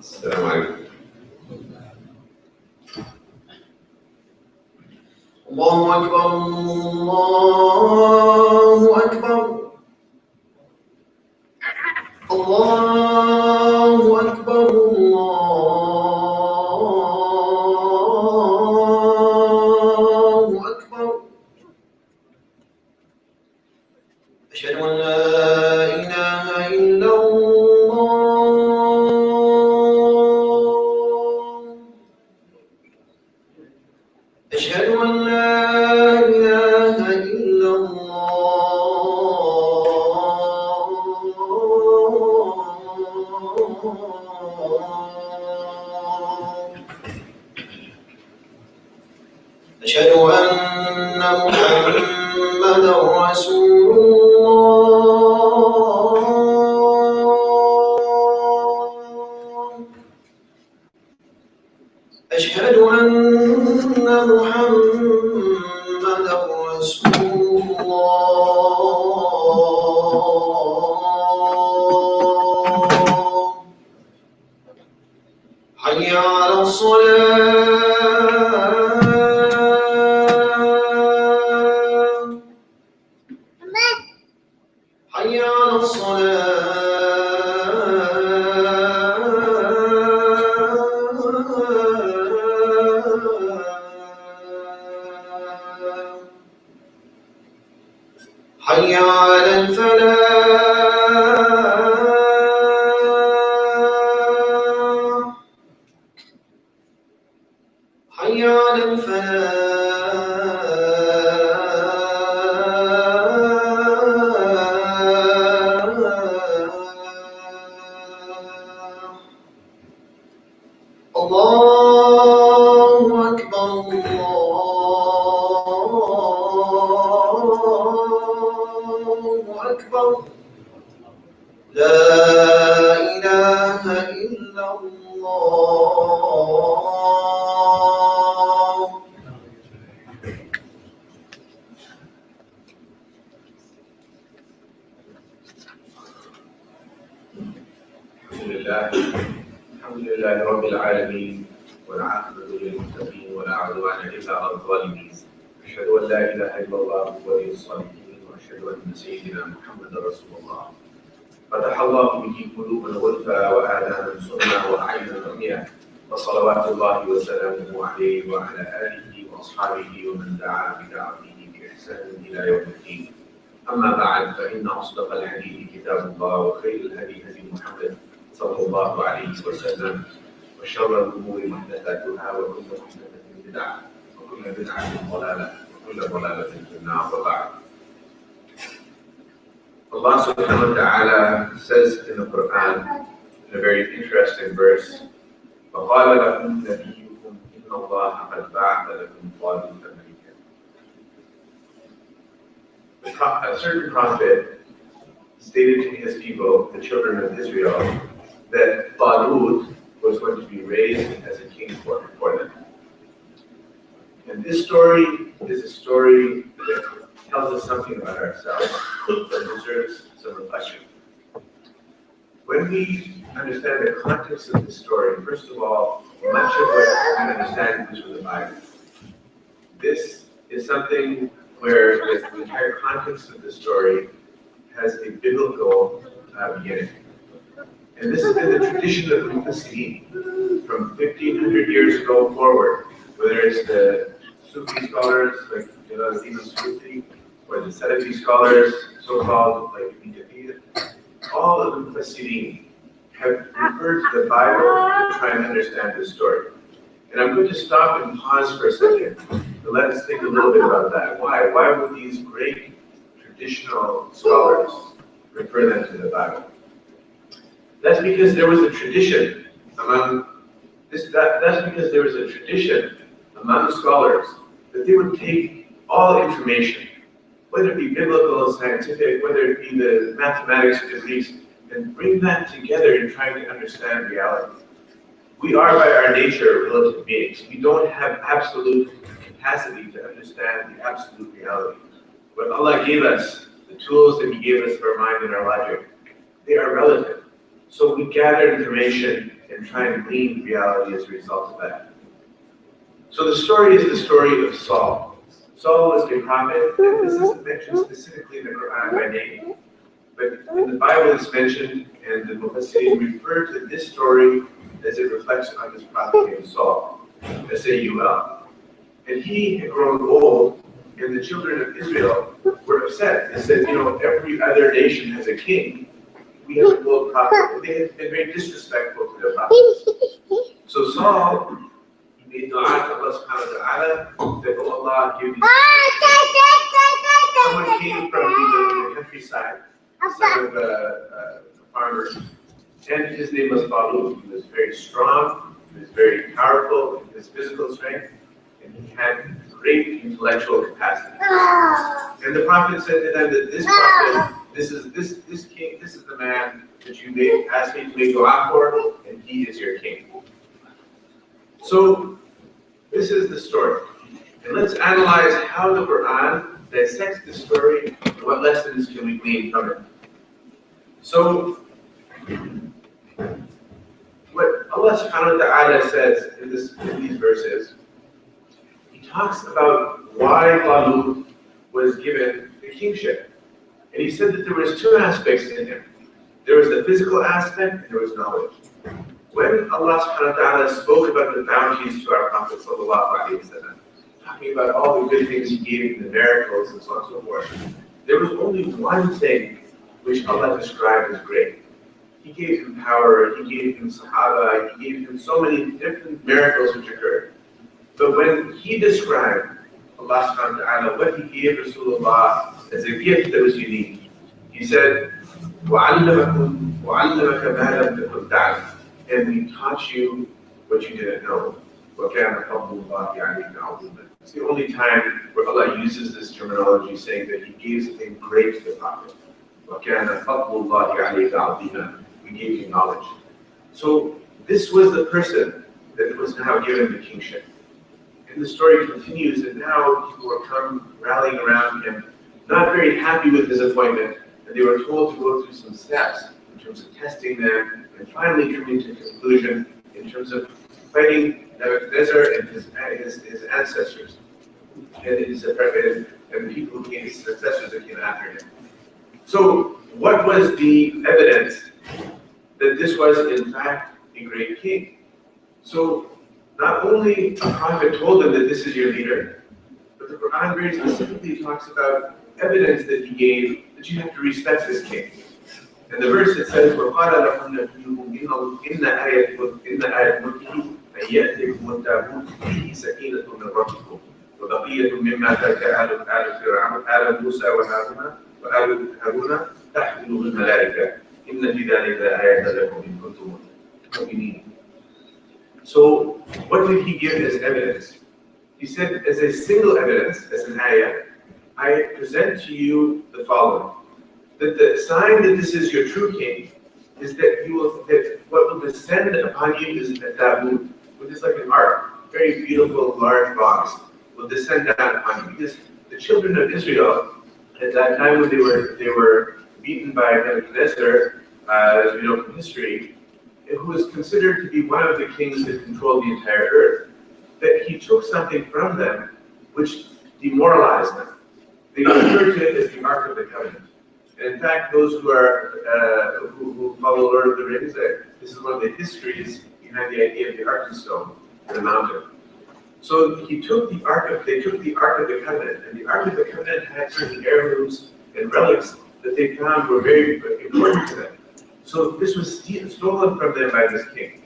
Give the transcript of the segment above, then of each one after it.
السلام عليكم. الله أكبر الله أكبر الله أكبر الله أكبر. أشهد أن لا إله إلا الله. أشهد أن لا إله إلا الله. أشهد أن محمدًا رسول الله. أشهد أن محمدًا رسول الله. حي على الصلاة. حي على الصلاة. حي على الفلاح. حي على الفلاح. لا إله إلا الله. الحمد لله رب العالمين، والعاقبة للمتقين ولا عدوان إلا على الظالمين. أشهد أن لا إله إلا الله ولي الصالحين، وأشهد أن سيدنا محمد رسول الله. فتح الله به قلوبا غلفا وآذانا صما وأعينا عميا، وصلوات الله وسلامه عليه وعلى آله وأصحابه ومن دعا بدعوته بإحسان إلى يوم الدين. أما بعد، فإن أصدق الحديث كتاب الله، وخير الهدي هدي محمد صلى الله عليه وسلم، وشر الأمور محدثاتها، وكل محدثة بدعة، وكل بدعة ضلالة، وكل ضلالة في النار. وبعد. Allah subhanahu wa ta'ala says in the Quran, in a very interesting verse, وَقَالَ لَكُمْ نَبِيُّكُمْ إِنَّ اللَّهَ قَدْ بَعَثَ لَكُمْ طَالُوتَ مَلِكًا. A certain prophet stated to his people, the children of Israel, that Talut was going to be raised as a king for them. And this story is a story that tells us something about ourselves that deserves some reflection. When we understand the context of the story, first of all, much of what we understand comes from the Bible. This is something where the entire context of the story has a biblical beginning. And this has been the tradition of Mufassirin from 1500 years ago forward, whether it's the Sufi scholars like Ibn Sufi, or the Salafi scholars, so-called like Ibn Kathir. All of the Mufassirin have referred to the Bible to try and understand this story. And I'm going to stop and pause for a second to let us think a little bit about that. Why? Why would these great traditional scholars refer them to the Bible? That's because there was a tradition among scholars that they would take all information, whether it be biblical, scientific, whether it be the mathematics of the Greeks, and bring that together in trying to understand reality. We are by our nature relative beings. We don't have absolute capacity to understand the absolute reality. But Allah gave us the tools that He gave us for our mind and our logic. They are relative. So we gather information and try and glean reality as a result of that. So the story is the story of Saul. Saul was a prophet, and this isn't mentioned specifically in the Quran by name. But in the Bible it's mentioned, and the Mufassirin refer to this story as it reflects on this prophet named Saul, S-A-U-L. And he had grown old, and the children of Israel were upset. They said, every other nation has a king. We have an old prophet. And they had been very disrespectful to their prophet. So Saul, he made dua to Allah subhanahu wa ta'ala that, oh Allah, give me. Someone came from the countryside, son of a farmer, and his name was Talut. He was very strong, he was very powerful in his physical strength, and he had great intellectual capacity. And the prophet said to them that this prophet, this king, this is the man that you asked me to make dua for, and he is your king. So this is the story. And let's analyze how the Quran dissects the story and what lessons can we glean from it. So what Allah subhanahu wa ta'ala says in these verses, He talks about why Talut was given the kingship. And He said that there was two aspects in him. There was the physical aspect and there was knowledge. When Allah subhanahu wa ta'ala spoke about the bounties to our Prophet sallallahu alaihi wasallam, talking about all the good things He gave him, the miracles and so on and so forth, there was only one thing which Allah described as great. He gave him power, He gave him Sahaba, He gave him so many different miracles which occurred. But when He described Allah subhanahu wa ta'ala, what He gave Rasulullah as a gift that was unique, He said, وَعَلَّمَكُمْ وَعَلَّمَكَ مَا لَمْ تَكُنْ تَعْلَمْ, and we taught you what you didn't know. وَكَانَ فَضْلُ اللَّهِ عَلَيْكَ عَظِيمًا. It's the only time where Allah uses this terminology, saying that He gave something great to the Prophet. وَكَانَ فَضْلُ اللَّهِ عَلَيْكَ عَظِيمًا. We gave you knowledge. So this was the person that was now given the kingship. And the story continues, and now people were come rallying around him, not very happy with his appointment, and they were told to go through some steps in terms of testing them, and finally coming to a conclusion in terms of fighting Nebuchadnezzar and his ancestors, and the people who came, his successors that came after him. So what was the evidence that this was in fact a great king? So not only a prophet told them that this is your leader, but the Quran very specifically talks about evidence that he gave that you have to respect this king. And the verse it says, وَقَالَ لَهُمْ نَبِيُّهُمْ إِنَّ آيَةَ مُلْكِهِ أَن يَأْتِيَكُمُ التَّابُوتُ فِيهِ سَكِينَةٌ مِّن رَّبِّكُمْ وَبَقِيَّةٌ مِّمَّا تَرَكَ آلُ مُوسَىٰ وَهَارُونَ تَحْمِلُهُ الْمَلَائِكَةُ إِنَّ فِي ذَلِكَ لَآيَةً لَكُمْ إِن كُنتُم مُؤْمِنِينَ. So, what did he give as evidence? He said, as a single evidence, as an ayah, I present to you the following: that the sign that this is your true king is that what will descend upon you is a taboo, which is like an ark, very beautiful, large box, will descend down upon you. Because the children of Israel, at that time when they were beaten by Nebuchadnezzar, as we know from history, who was considered to be one of the kings that controlled the entire earth, that he took something from them which demoralized them. They referred to it as the Ark of the Covenant. And in fact, those who follow Lord of the Rings, this is one of the histories behind the idea of the Ark Stone in the mountain. So they took the Ark of the Covenant, and the Ark of the Covenant had certain heirlooms and relics that they found were very important to them. So this was stolen from them by this king.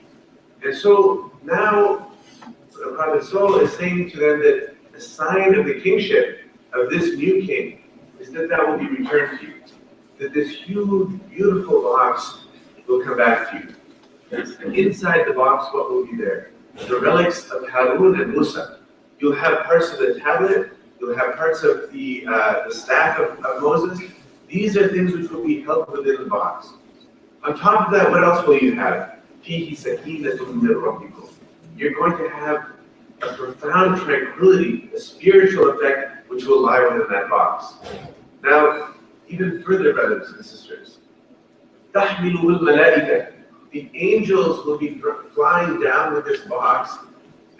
And so now Prophet Saul is saying to them that the sign of the kingship of this new king is that that will be returned to you. That this huge, beautiful box will come back to you. And inside the box, what will be there? The relics of Harun and Musa. You'll have parts of the tablet, you'll have parts of the staff of Moses. These are things which will be held within the box. On top of that, what else will you have? فِيهِ سَكِينَةٌ مِّن رَّبِّكُمْ. You're going to have a profound tranquility, a spiritual effect which will lie within that box. Now, even further, brothers and sisters, تَحْمِلُهُ الْمَلَائِكَةُ. The angels will be flying down with this box,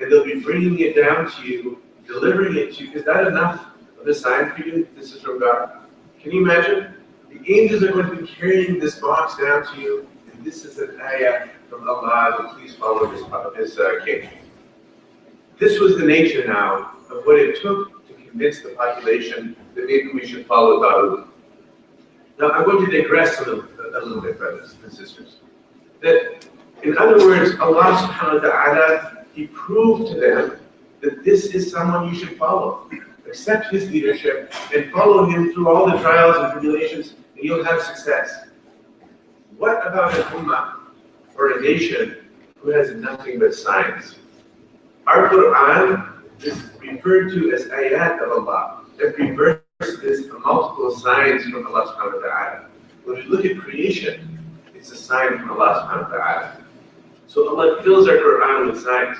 and they'll be bringing it down to you, delivering it to you. Is that enough of a sign for you? This is from God. Can you imagine? The angels are going to be carrying this box down to you, and this is an ayah from Allah, and please follow this king. This was the nature now of what it took to convince the population that maybe we should follow Dawood. Now I'm going to digress a little bit, brothers and sisters. That, in other words, Allah subhanahu wa ta'ala, He proved to them that this is someone you should follow. Accept his leadership and follow him through all the trials and tribulations, and you'll have success. What about an ummah or a nation who has nothing but signs? Our Quran is referred to as ayat of Allah. Every verse is multiple signs from Allah subhanahu wa ta'ala. When we look at creation, it's a sign from Allah subhanahu wa ta'ala. So Allah fills our Quran with signs.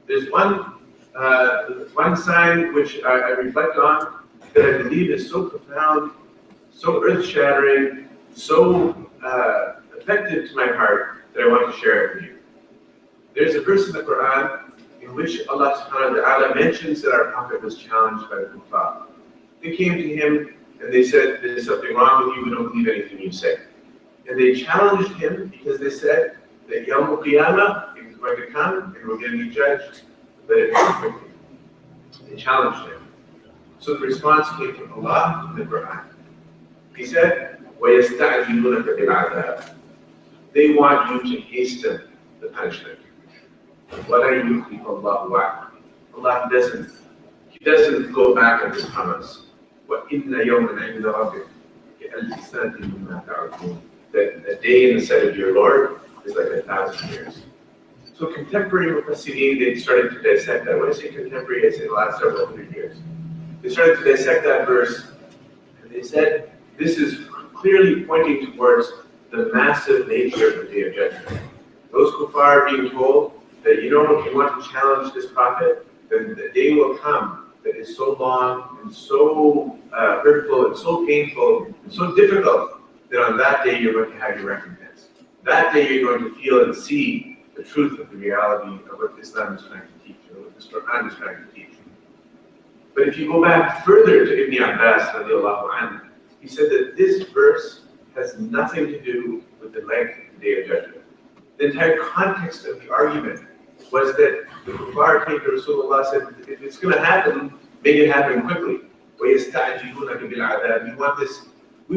There's one sign which I reflect on that I believe is so profound, so earth-shattering, so effective to my heart that I want to share it with you. There's a verse in the Quran in which Allah subhanahu wa ta'ala mentions that our Prophet was challenged by the kuffar. They came to him and they said, there's something wrong with you, we don't believe anything you say. And they challenged him because they said that Yawm al-Qiyamah is going to come and we're going to be judged. They challenged him. So the response came from Allah in the Quran. He said, وَيَسْتَعْجِلُونَكَ بِالْعَذَابِ. They want you to hasten the punishment. وَلَا يُخْلِفَ اللَّهُ وَعْدَهُ. Allah doesn't go back on his promise. وَإِنَّ يَوْمًا عِنْدَ رَبِّكَ كَأَلْفِ سَنَةٍ مِّمَّا تَعُدُّونَ. That a day in the sight of your Lord is like 1,000 years. So contemporary Mufassirin, they started to dissect that. When I say contemporary, I say the last several hundred years. They started to dissect that verse, and they said, this is clearly pointing towards the massive nature of the Day of Judgment. Those kuffar are being told that, if you want to challenge this prophet, then the day will come that is so long and so hurtful and so painful and so difficult that on that day you're going to have your recompense. That day you're going to feel and see the truth of the reality of what Islam is trying to teach, or what the Quran is trying to teach. But if you go back further to Ibn Abbas, radiallahu anhu, he said that this verse has nothing to do with the length of the Day of Judgment. The entire context of the argument was that the kuffar came to Rasulullah said, if it's going to happen, make it happen quickly. We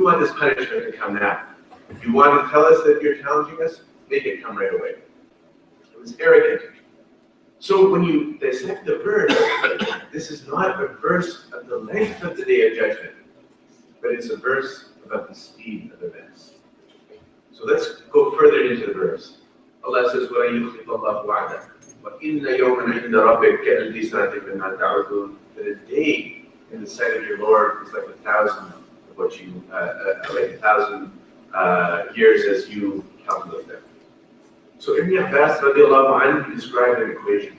want this punishment to come now. If you want to tell us that you're challenging us, make it come right away. It was arrogant. So when you dissect the verse, this is not a verse of the length of the Day of Judgment, but it's a verse about the speed of events. So let's go further into the verse. Allah says, وَلَن يُخْلِفَ اللَّهُ وَعْدَهُ وَإِنَّ يَوْمًا عِنْدَ رَبِّكَ كَأَلْفِ سَنَةٍ مِّمَّا تَعُدُّونَ. That a day in the sight of your Lord is like 1,000 of what you, like 1,000 years as you calculate them. So Ibn Abbas radiallahu anhu described an equation.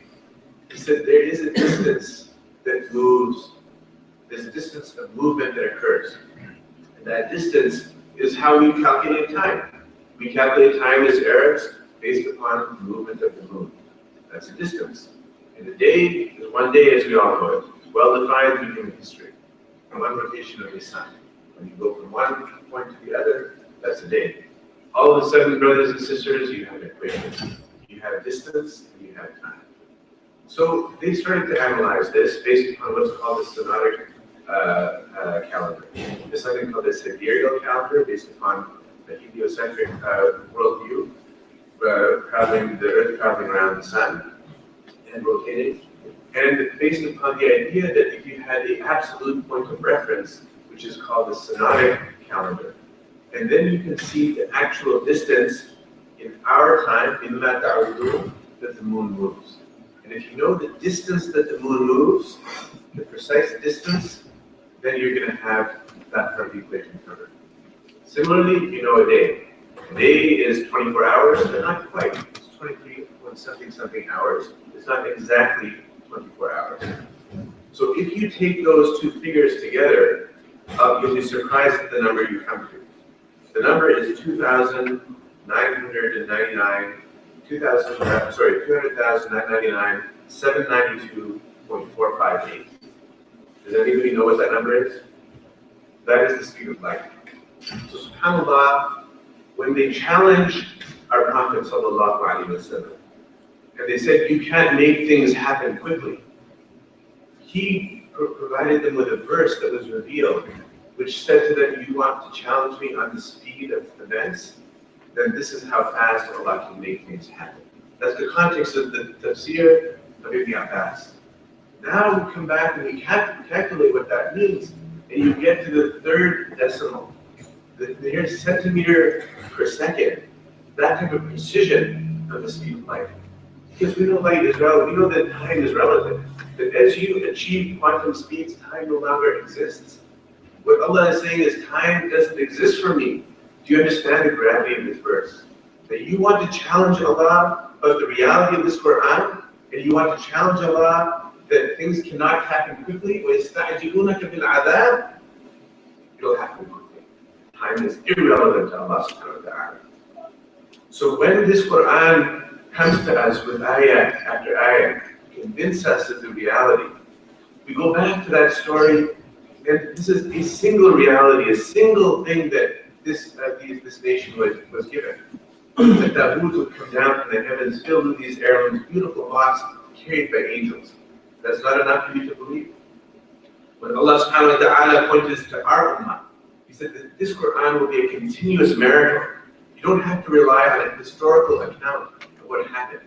He said there is a distance that moves, there's a distance of movement that occurs. And that distance is how we calculate time. We calculate time as Arabs based upon the movement of the moon. That's a distance. And a day is one day as we all know it. It's well defined through human history. One rotation of the sun. When you go from one point to the other, that's a day. All of a sudden, brothers and sisters, you have equations. You have distance and you have time. So they started to analyze this based upon what's called the synodic calendar. There's something called the sidereal calendar based upon the heliocentric worldview, the Earth traveling around the sun and rotating. And based upon the idea that if you had an absolute point of reference, which is called the synodic calendar, and then you can see the actual distance in our time, in that the moon moves. And if you know the distance that the moon moves, the precise distance, then you're going to have that part of the equation covered. Similarly, you know a day. A day is 24 hours, but not quite. It's 23 something hours. It's not exactly 24 hours. So if you take those two figures together, you'll be surprised at the number you come to. The number is 200,999, 792.458. Does anybody know what that number is? That is the speed of light. So subhanAllah, when they challenged our Prophet sallallahu alaihi wasallam, and they said, you can't make things happen quickly, he provided them with a verse that was revealed, which said to them, you want to challenge me on the speed of events? Then this is how fast Allah can make things happen. That's the context of the tafsir of Ibn Abbas. Now we come back and we calculate what that means, and you get to the third decimal, the nearest centimeter per second, that type of precision of the speed of light. Because we know light is relative, we know that time is relative. That as you achieve quantum speeds, time no longer exists. What Allah is saying is time doesn't exist for me. Do you understand the gravity of this verse? That you want to challenge Allah about the reality of this Quran, and you want to challenge Allah that things cannot happen quickly, وَيَسْتَعْجِلُونَكَ بِالْعَذَابِ, it'll happen quickly. Time is irrelevant to Allah subhanahu wa ta'ala. So when this Quran comes to us with ayah after ayah, convince us of the reality, we go back to that story, and this is a single reality, a single thing that this nation was given. That Dawood would come down from the heavens filled with these heirlooms, beautiful box carried by angels. That's not enough for you to believe. When Allah subhanahu wa ta'ala pointed to our ummah, He said that this Quran will be a continuous miracle. You don't have to rely on a historical account of what happened.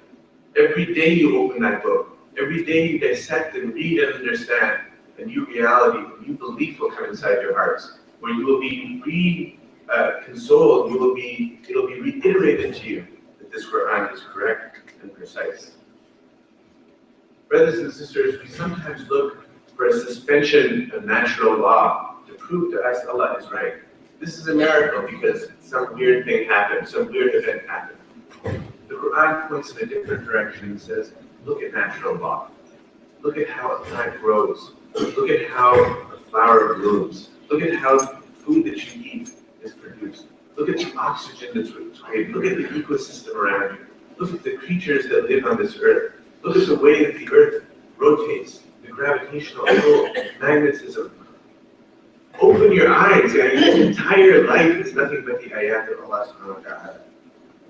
Every day you open that book, every day you dissect and read and understand, a new reality, a new belief will come inside your hearts, where you will be consoled, it'll be reiterated to you that this Quran is correct and precise. Brothers and sisters, we sometimes look for a suspension of natural law to prove to us Allah is right. This is a miracle because some weird thing happened, some weird event happened. The Quran points in a different direction and says, look at natural law. Look at how a plant grows. Look at how a flower blooms. Look at how food that you eat is produced. Look at the oxygen that's created. Look at the ecosystem around you. Look at the creatures that live on this earth. Look at the way that the earth rotates, the gravitational pull, magnetism. Open your eyes. Your entire life is nothing but the ayat of Allah subhanahu wa ta'ala.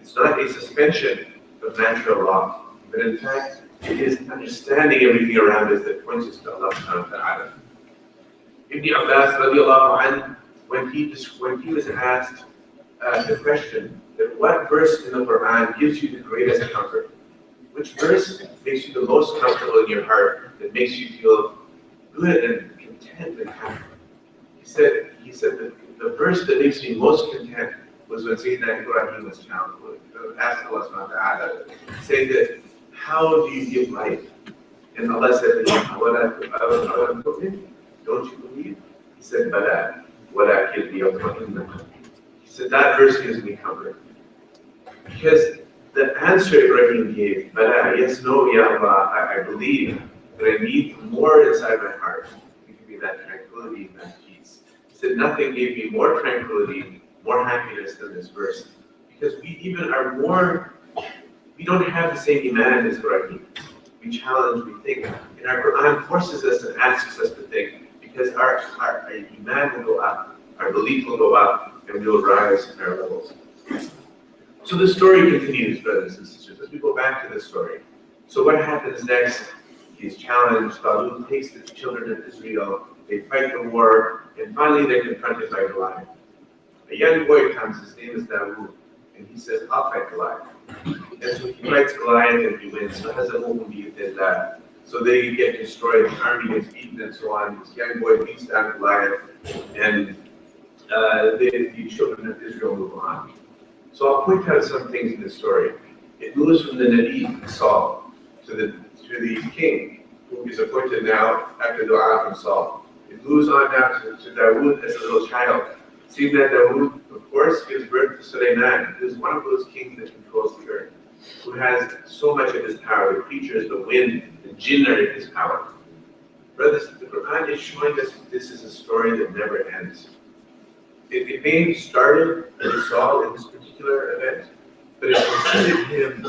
It's not a suspension of natural law, but in fact, it is understanding everything around us that points us to Allah subhanahu wa ta'ala. Ibn Abbas radiallahu anhu, when he was asked the question that what verse in the Quran gives you the greatest comfort? Which verse makes you the most comfortable in your heart, that makes you feel good and content and happy? He said that the verse that makes me most content was when Sayyidina Ibrahim was challenged, asked Allah subhanahu wa ta'ala, saying that, how do you give life? And Allah said to him, don't you believe? He said, Bala, walakin liyatma'inna qalbi. He said, that verse gives me comfort. Because the answer Ibrahim gave, Bala, yes, no, Ya Allah, I believe, but I need more inside my heart. It can be that tranquility and that peace. He said, nothing gave me more tranquility, more happiness than this verse. Because we don't have the same iman as Ibrahim. We challenge, we think. And our Quran forces us and asks us to think, because our iman will go up, our belief will go up, and we will rise in our levels. So the story continues, brothers and sisters. Let's go back to the story. So what happens next? He's challenged. Talut takes the children of Israel. They fight the war, and finally they're confronted by Goliath. A young boy comes. His name is Dawood, and he says, "I'll fight Goliath." And so he fights Goliath and he wins. So they get destroyed. The army gets beaten and so on. This young boy beats down Goliath, and the children of Israel move on. So I'll point out some things in this story. It moves from the Nabi, Saul, to the king, who is appointed now after dua from Saul. It moves on now to Dawood as a little child. See that Dawood, of course, gives birth to Sulaiman, who is one of those kings that controls the earth, who has so much of his power. The creatures, the wind, the jinn are in his power. Brothers, the Quran is showing us this is a story that never ends. It may have started with Saul in this particular event, but it preceded him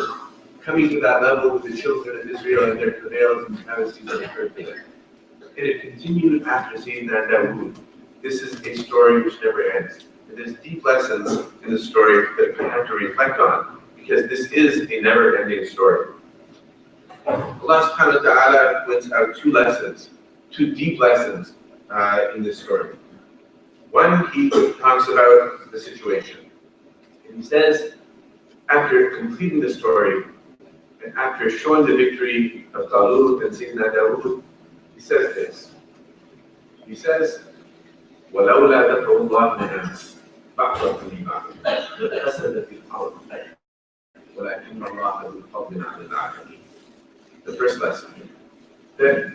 coming to that level with the children of Israel and their travails and travesties that occurred to them. And it continued after seeing that Dawood. This is a story which never ends. And there's deep lessons in the story that we have to reflect on, because this is a never-ending story. Allah subhanahu wa ta'ala points out two deep lessons in this story. One, he talks about the situation. And he says, after completing the story, and after showing the victory of Talut and Sayyidina Dawood, he says this. He says, وَلَوْلَا دَفْعُ اللَّهِ النَّاسَ بَعْضَهُم بِبَعْضٍ لَفَسَدَتِ الْأَرْضُ وَلَكِنَّ اللَّهَ ذُو فَضْلٍ عَلَى الْعَالَمِينَ. The first lesson, that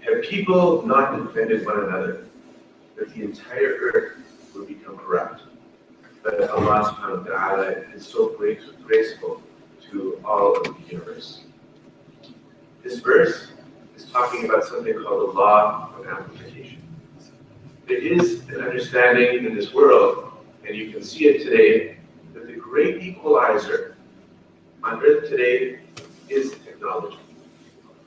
have people not defended one another, that the entire earth will become corrupt. But Allah subhanahu wa ta'ala is so graceful to all of the universe. This verse is talking about something called the law of amplification. There is an understanding in this world, and you can see it today, that the great equalizer on earth today is technology.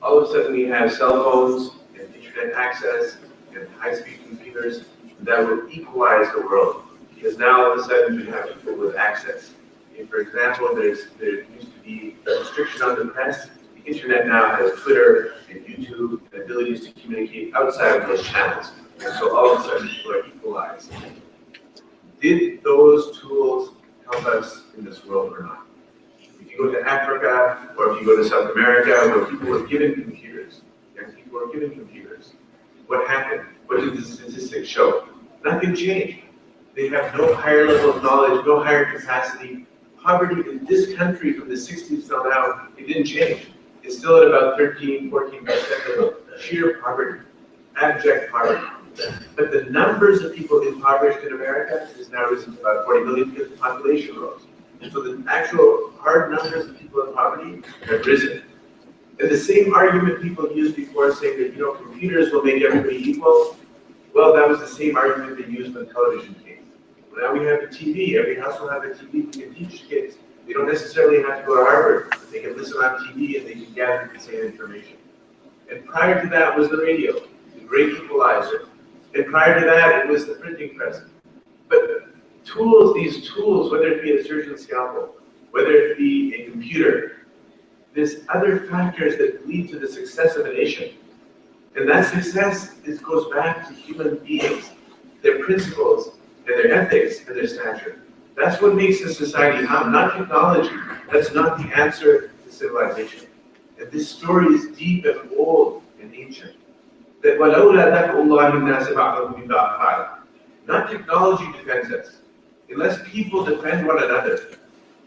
All of a sudden we have cell phones and internet access and high-speed computers that will equalize the world. Because now all of a sudden you have people with access. And for example, there used to be a restriction on the press. The internet now has Twitter and YouTube and abilities to communicate outside of those channels. And so all of a sudden people are equalized. Did those tools help us in this world or not? If you go to Africa or if you go to South America where people were given computers, young people were given computers, what happened? What did the statistics show? Nothing changed. They have no higher level of knowledge, no higher capacity. Poverty in this country from the 60s till now, it didn't change. It's still at about 13, 14% of sheer poverty, abject poverty. But the numbers of people impoverished in America is now risen to about 40 million because the population rose. So the actual hard numbers of people in poverty have risen. And the same argument people used before saying that, computers will make everybody equal, well, that was the same argument they used when television came. Well, now we have a TV. Every house will have a TV. We can teach kids. They don't necessarily have to go to Harvard. They can listen on TV and they can gather the same information. And prior to that was the radio, the great equalizer. And prior to that, it was the printing press. But these tools, whether it be a surgeon's scalpel, whether it be a computer, there's other factors that lead to the success of a nation. And that success goes back to human beings, their principles, and their ethics, and their stature. That's what makes a society not technology. That's not the answer to civilization. And this story is deep and old and ancient. That not technology defends us. Unless people defend one another,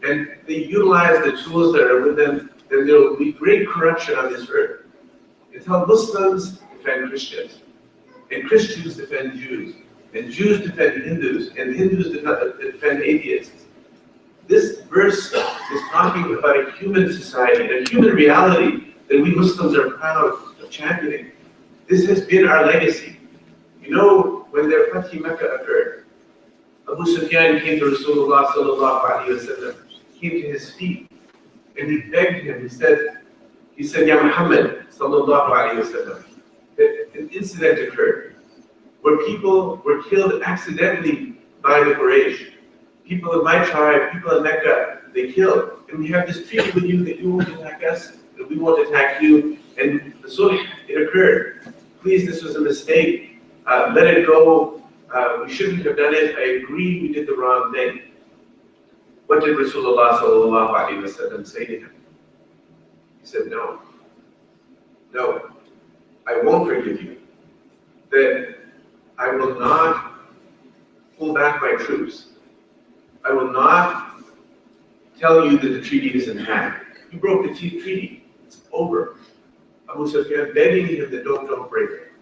and they utilize the tools that are with them, then there will be great corruption on this earth. It's how Muslims defend Christians, and Christians defend Jews, and Jews defend Hindus, and Hindus defend atheists. This verse is talking about a human society, a human reality that we Muslims are proud of championing. This has been our legacy. When the Fatih Mecca occurred, Abu Sufyan came to Rasulullah sallallahu alaihi wasallam, came to his feet, and he begged him. He said, Ya Muhammad sallallahu alaihi wasallam, that an incident occurred where people were killed accidentally by the Quraysh. People of my tribe, people of Mecca, they killed. And we have this treaty with you that you won't attack us, that we won't attack you. And so it occurred. Please, this was a mistake. Let it go. We shouldn't have done it. I agree we did the wrong thing. What did Rasulullah sallallahu alaihi wasallam say to him? He said, no, I won't forgive you. That I will not pull back my troops. I will not tell you that the treaty is intact. You broke the treaty. It's over. Abu Sufyan begging him that don't break it.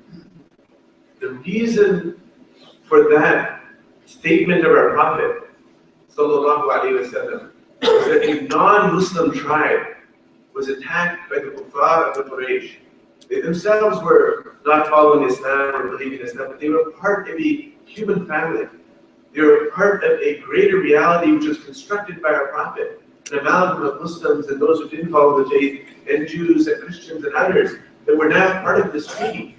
The reason for that statement of our Prophet sallallahu alaihi wasallam was that a non-Muslim tribe was attacked by the kuffar of the Quraysh. They themselves were not following Islam or believing Islam, but they were part of a human family. They were part of a greater reality which was constructed by our Prophet, an amalgam of Muslims and those who didn't follow the faith, and Jews and Christians and others that were now part of this treaty.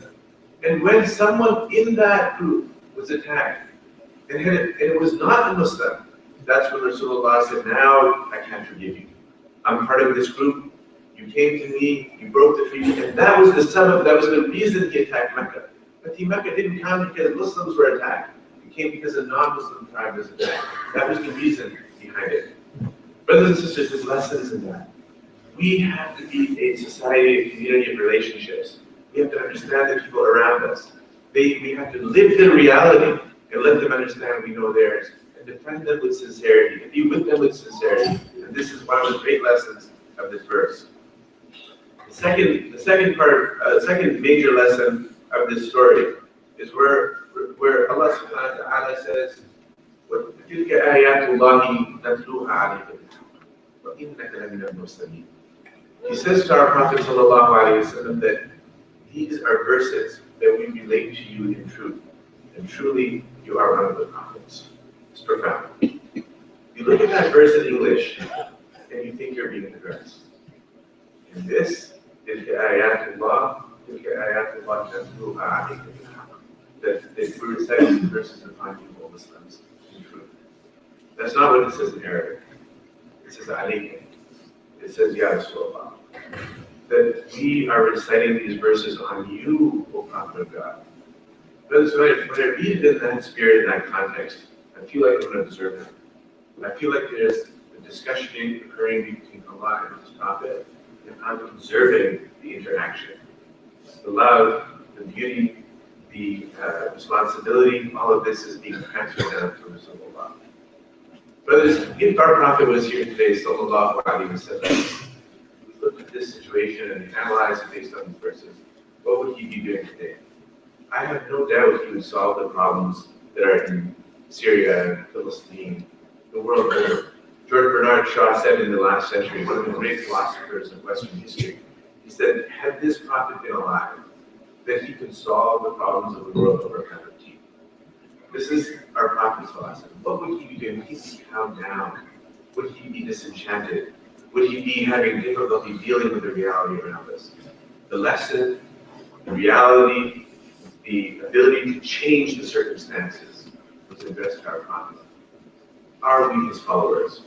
And when someone in that group was attacked, and it was not a Muslim, that's when Rasulullah said, now I can't forgive you. I'm part of this group. You came to me, you broke the treaty, and that was the reason he attacked Mecca. But Mecca didn't come because Muslims were attacked. It came because a non-Muslim tribe was attacked. That was the reason behind it. Brothers and sisters, there's lessons in that. We have to be a society, a community of relationships. We have to understand the people around us. We have to live their reality and let them understand we know theirs, and defend them with sincerity, and be with them with sincerity. And this is one of the great lessons of this verse. The second major lesson of this story is where Allah subhanahu wa ta'ala says, وَتِلْكَ آيَاتُ اللَّهِ نَتْلُوهَا عَلَيْكَ بِالْحَقِّ وَإِنَّكَ لَمِنَ الْمُرْسَلِينَ. He says to our Prophet sallallahu alaihi wasallam that these are verses that we relate to you in truth, and truly you are one of the prophets. It's profound. You look at that verse in English, and you think you're being addressed. And this is the ayatullah, that we're reciting these verses upon you, all Muslims, in truth. That's not what it says in Arabic. It says alaykum. It says ya Rasulullah. That we are reciting these verses on you, O Prophet of God. Brothers, when I read it in that spirit, in that context, I feel like I'm an observer. I feel like there's a discussion occurring between Allah and His Prophet, and I'm observing the interaction. The love, the beauty, the responsibility, all of this is being transferred down to Rasulullah. Brothers, if our Prophet was here today, sallallahu alaihi wasallam, look at this situation and analyze it based on these verses, what would he be doing today? I have no doubt he would solve the problems that are in Syria and Palestine, the world over. George Bernard Shaw said in the last century, one of the great philosophers of Western history, he said, had this prophet been alive, that he could solve the problems of the world over a cup of tea. This is our prophet's philosophy. What would he be doing? Would he be calmed down? Would he be disenchanted? Would he be having difficulty dealing with the reality around us? The lesson, the reality, the ability to change the circumstances was addressed to our prophet. Are we his followers?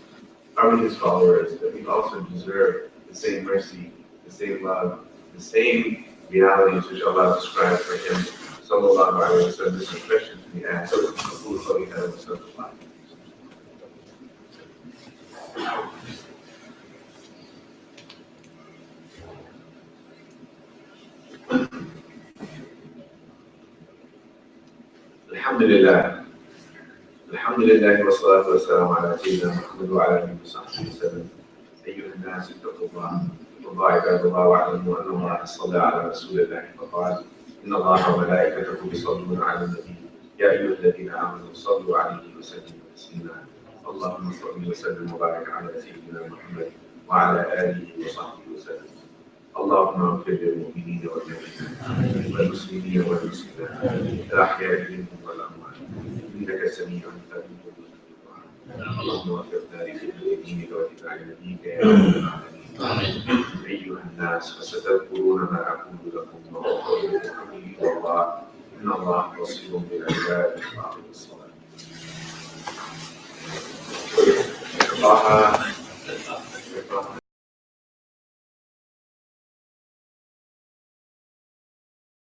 Are we his followers that we also deserve the same mercy, the same love, the same realities which Allah described for him? Sallallahu Alaihi Wasallam. This is a question to be asked. Alhamdulillah. Alhamdulillah wa salatu wa salam ala sayyidina Muhammad wa ala alihi wa sahbihi wa sallam. أيها الناس اتقوا الله عباد الله واعلموا أن الله صلى على رسول الله فقال إن الله وملائكته يصلون على النبي يا أيها الذين آمنوا صلوا عليه وسلموا تسليما اللهم صل وسلم وبارك على سيدنا محمد وعلى آله وصحبه وسلم اللهم اغفر للمؤمنين والمؤمنات والمسلمين والمسلمات الأحياء منهم والأموات إنك سميع قريب اللهم وفقنا لخدمة دينك واتباع نبيك يا رب العالمين. أيها الناس فستذكرون ما أقول لكم وأقول لكم إلى الله إن الله بصير بالعباد وأقم الصلاة.